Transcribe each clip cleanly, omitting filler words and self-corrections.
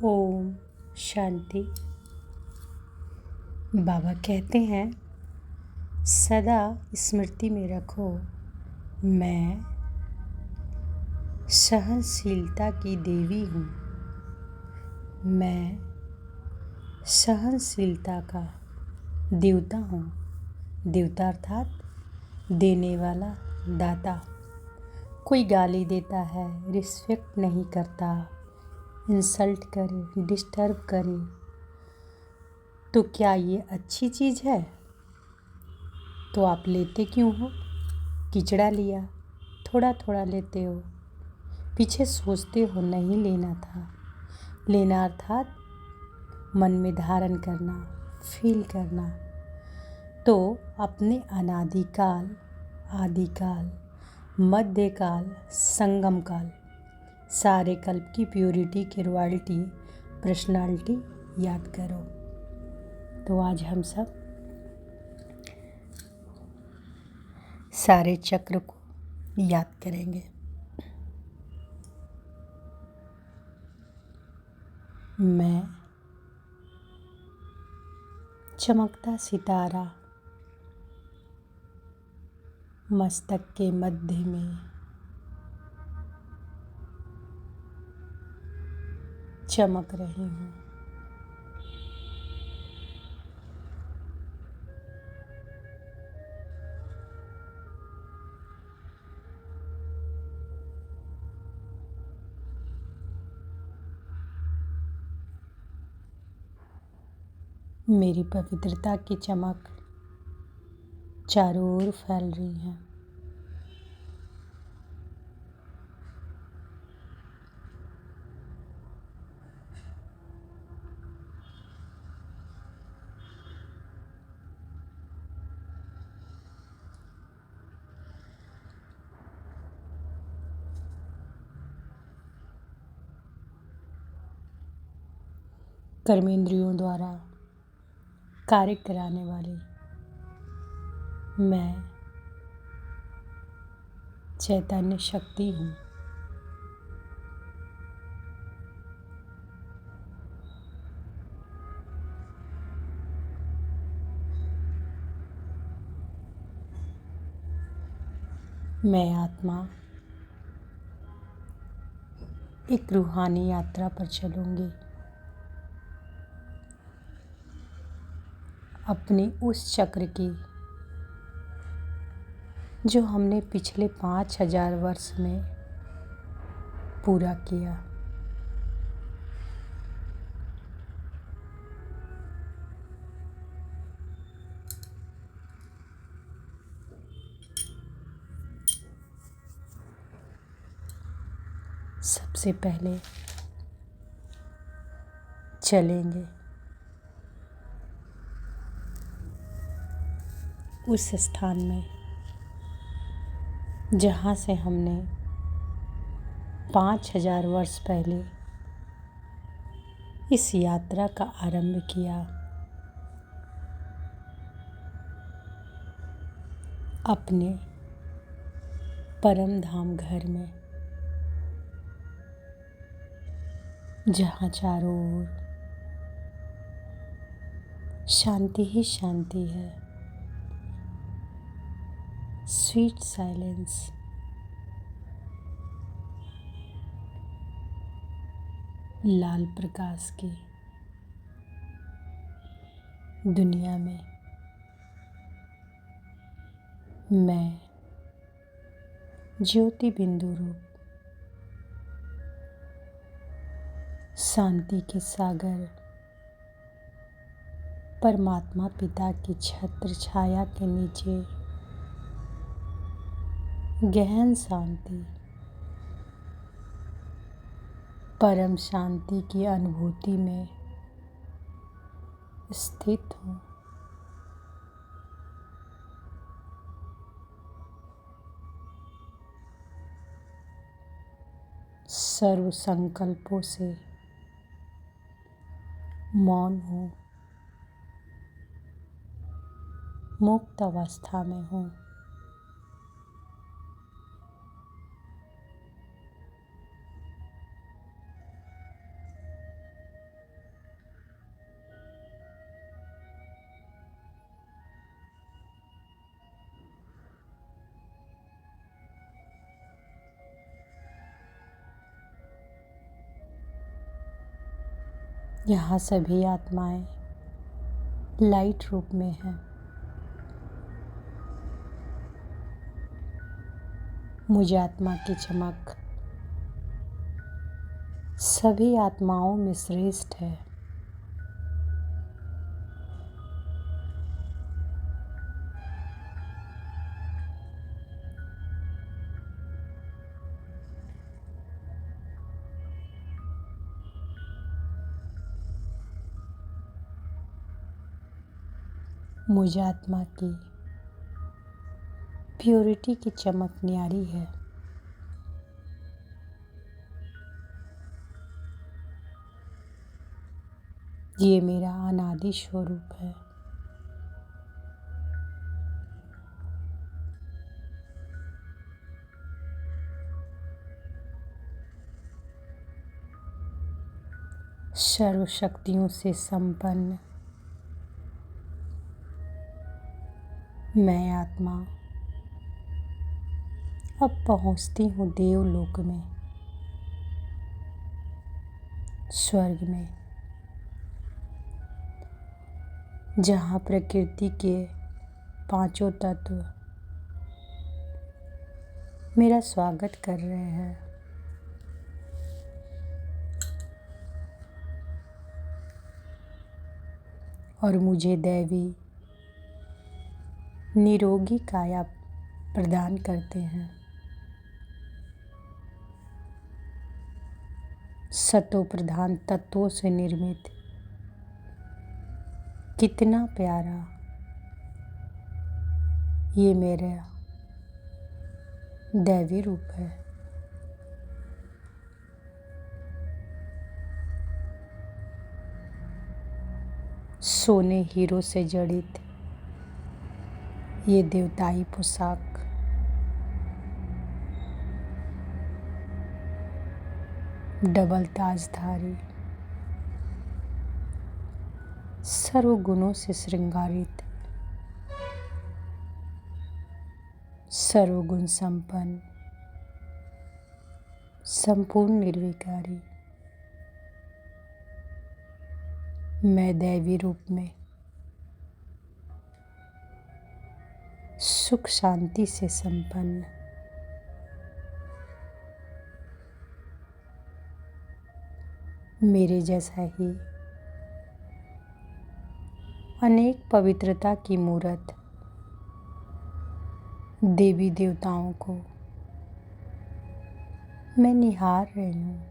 ओम शांति। बाबा कहते हैं, सदा स्मृति में रखो, मैं सहनशीलता की देवी हूँ। मैं सहनशीलता का देवता हूँ। देवता अर्थात देने वाला, दाता। कोई गाली देता है, रिस्पेक्ट नहीं करता, इंसल्ट करे, डिस्टर्ब करे, तो क्या ये अच्छी चीज़ है? तो आप लेते क्यों हो? किचड़ा लिया, थोड़ा थोड़ा लेते हो, पीछे सोचते हो नहीं लेना था। लेना अर्थात मन में धारण करना, फील करना। तो अपने अनादिकाल, आदिकाल, मध्यकाल, संगम काल, सारे कल्प की प्योरिटी की रॉयल्टी, पर्सनालिटी याद करो। तो आज हम सब सारे चक्र को याद करेंगे। मैं चमकता सितारा मस्तक के मध्य में चमक रही हूँ। मेरी पवित्रता की चमक चारों ओर फैल रही है। कर्मेंद्रियों द्वारा कार्य कराने वाली मैं चैतन्य शक्ति हूँ। मैं आत्मा एक रूहानी यात्रा पर चलूँगी। अपने उस चक्र की जो हमने पिछले 5000 वर्ष में पूरा किया। सबसे पहले चलेंगे उस स्थान में जहाँ से हमने 5000 वर्ष पहले इस यात्रा का आरंभ किया। अपने परम धाम घर में, जहाँ चारों ओर शांति ही शांति है। Sweet silence. लाल प्रकाश की दुनिया में मैं ज्योति बिंदु रूप शांति के सागर परमात्मा पिता की छत्र छाया के नीचे गहन शांति, परम शांति की अनुभूति में स्थित हूँ। सर्व संकल्पों से मौन हूँ, मुक्त अवस्था में हूँ। यहाँ सभी आत्माएं लाइट रूप में हैं। मुझ आत्मा की चमक सभी आत्माओं में श्रेष्ठ है। मुझ आत्मा की प्योरिटी की चमक न्यारी है। ये मेरा अनादि स्वरूप है। सर्व शक्तियों से संपन्न मैं आत्मा अब पहुंचती हूँ देवलोक में, स्वर्ग में, जहाँ प्रकृति के पांचों तत्व मेरा स्वागत कर रहे हैं। और मुझे दैवी निरोगी काया प्रदान करते हैं। सतो प्रधान तत्वों से निर्मित कितना प्यारा ये मेरा दैवी रूप है। सोने हीरो से जड़ित ये देवताई पोशाक डबल ताजधारी सर्वगुणों से श्रृंगारित सर्वगुण संपन्न संपूर्ण निर्विकारी मैं दैवी रूप में सुख शांति से संपन्न मेरे जैसा ही अनेक पवित्रता की मूर्त देवी देवताओं को मैं निहार रही हूँ।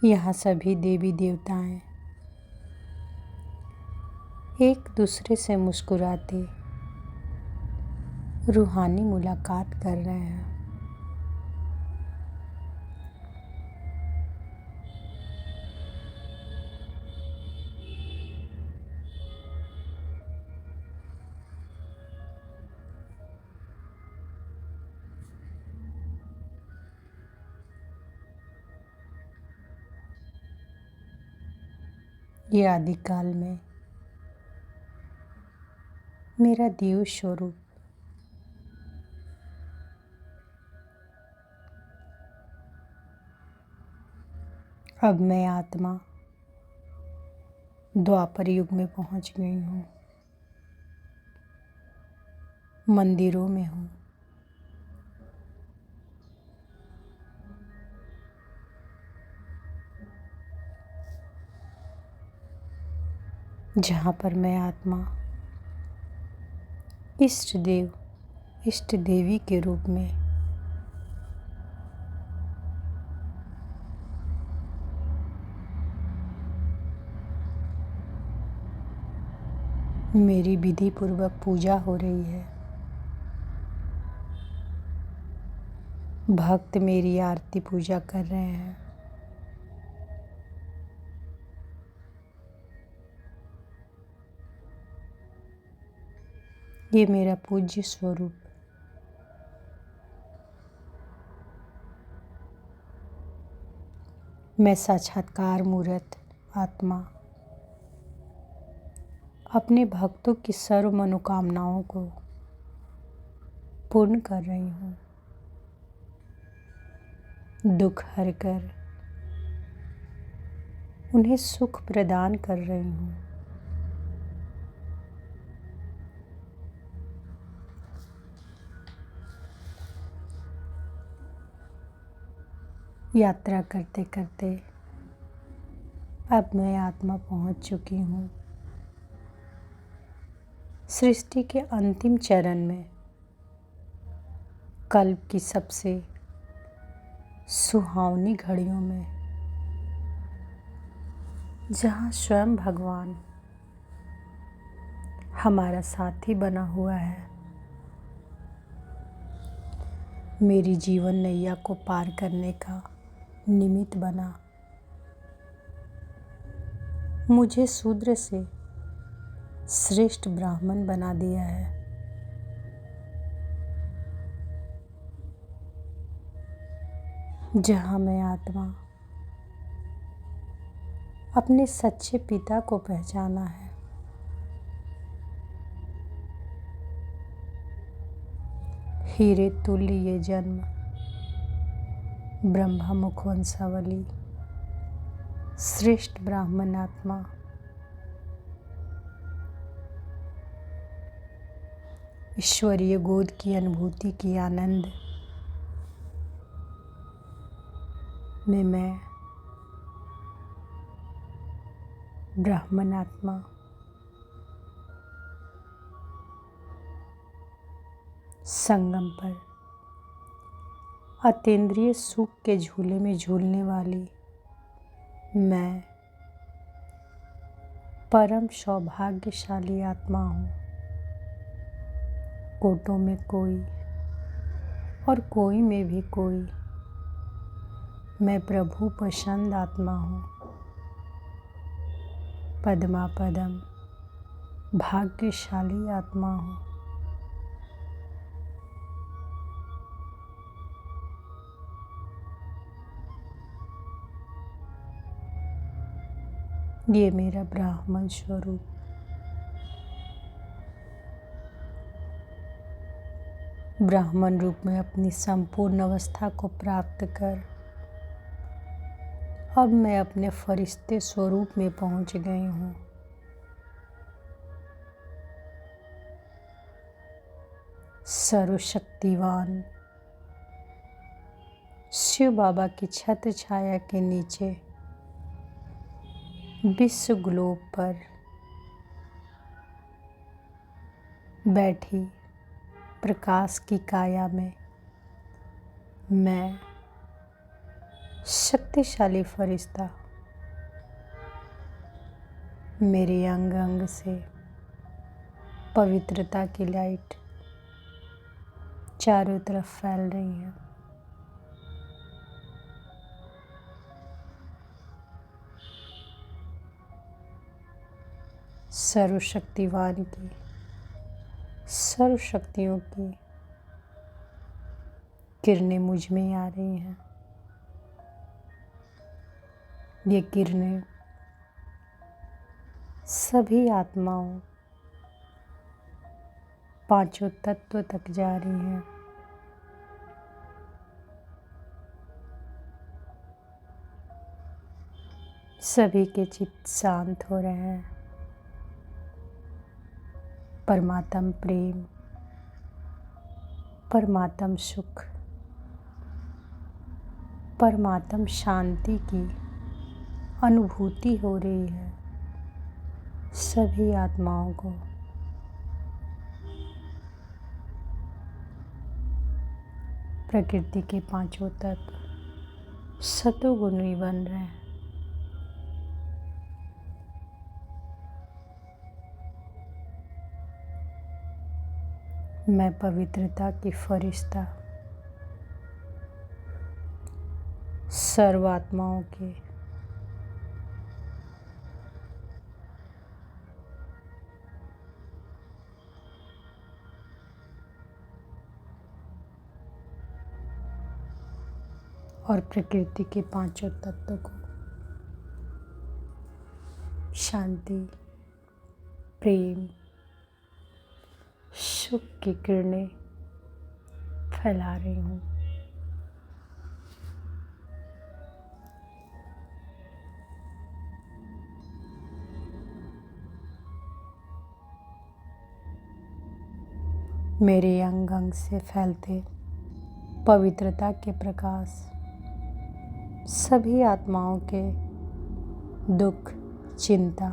यहाँ सभी देवी देवताएं एक दूसरे से मुस्कुराते रूहानी मुलाकात कर रहे हैं। ये आदिकाल में मेरा देव स्वरूप अब मैं आत्मा द्वापर युग में पहुंच गई हूँ। मंदिरों में हूँ, जहाँ पर मैं आत्मा इष्ट देव इष्ट देवी के रूप में मेरी विधि पूर्वक पूजा हो रही है। भक्त मेरी आरती पूजा कर रहे हैं। ये मेरा पूज्य स्वरूप मैं साक्षात्कार मूर्त आत्मा अपने भक्तों की सर्व मनोकामनाओं को पूर्ण कर रही हूँ। दुख हर कर उन्हें सुख प्रदान कर रही हूँ। यात्रा करते करते अब मैं आत्मा पहुँच चुकी हूँ सृष्टि के अंतिम चरण में, कल्प की सबसे सुहावनी घड़ियों में, जहाँ स्वयं भगवान हमारा साथी बना हुआ है, मेरी जीवन नैया को पार करने का निमित्त बना, मुझे शूद्र से श्रेष्ठ ब्राह्मण बना दिया है। जहाँ मैं आत्मा अपने सच्चे पिता को पहचाना है, हीरे तुल्य ये जन्म, ब्रह्मा मुख वंशावली, श्रेष्ठ ब्राह्मण आत्मा, ईश्वरीय गोद की अनुभूति की आनंद में मैं ब्राह्मण आत्मा संगम पर अतीन्द्रिय सुख के झूले में झूलने वाली मैं परम सौभाग्यशाली आत्मा हूँ। कोटों में कोई और कोई में भी कोई, मैं प्रभु पसंद आत्मा हूँ। पद्मा पदम भाग्यशाली आत्मा हूँ। ये मेरा ब्राह्मण स्वरूप, ब्राह्मण रूप में अपनी संपूर्ण अवस्था को प्राप्त कर अब मैं अपने फरिश्ते स्वरूप में पहुंच गई हूँ। सर्वशक्तिवान शिव बाबा की छत्र छाया के नीचे विश्व ग्लोब पर बैठी प्रकाश की काया में मैं शक्तिशाली फरिश्ता, मेरे अंग अंग से पवित्रता की लाइट चारों तरफ फैल रही है। सर्वशक्तिवान की, सर्व शक्तियों की किरणें मुझ में आ रही हैं। ये किरणें सभी आत्माओं, पांचों तत्व तक जा रही हैं। सभी के चित्त शांत हो रहे हैं। परमात्म प्रेम, परमात्म सुख, परमात्म शांति की अनुभूति हो रही है सभी आत्माओं को। प्रकृति के पांचों तत्व सतोगुणी बन रहे हैं। मैं पवित्रता की फरिश्ता सर्व आत्माओं के और प्रकृति के पांचों तत्वों को शांति, प्रेम, सुख की किरणें फैला रही हूँ। मेरे अंग अंग से फैलते पवित्रता के प्रकाश सभी आत्माओं के दुख, चिंता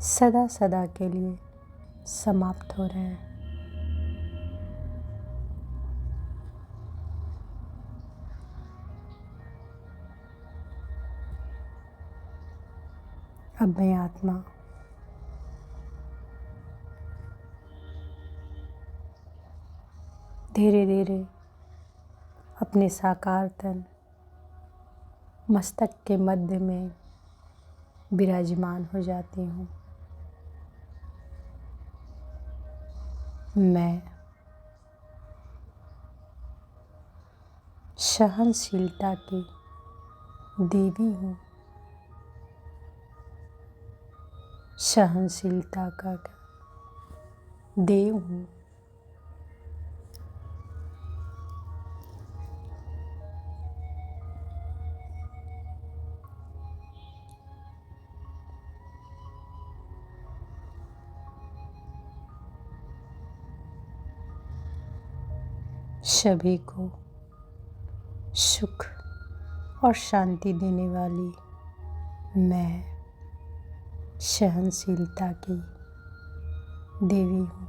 सदा सदा के लिए समाप्त हो रहे हैं। अब मैं आत्मा धीरे धीरे अपने साकार तन मस्तक के मध्य में विराजमान हो जाती हूँ। मैं सहनशीलता की देवी हूँ। सहनशीलता का देव हूँ। सभी को सुख और शांति देने वाली मैं सहनशीलता की देवी हूँ।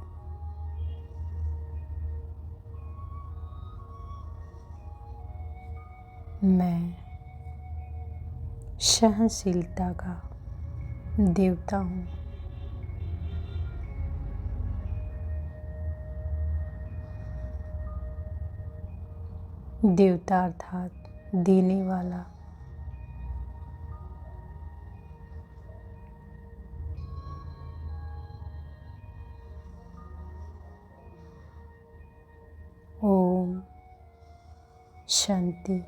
मैं सहनशीलता का देवता हूँ। देवता अर्थात देने वाला। ओम शांति।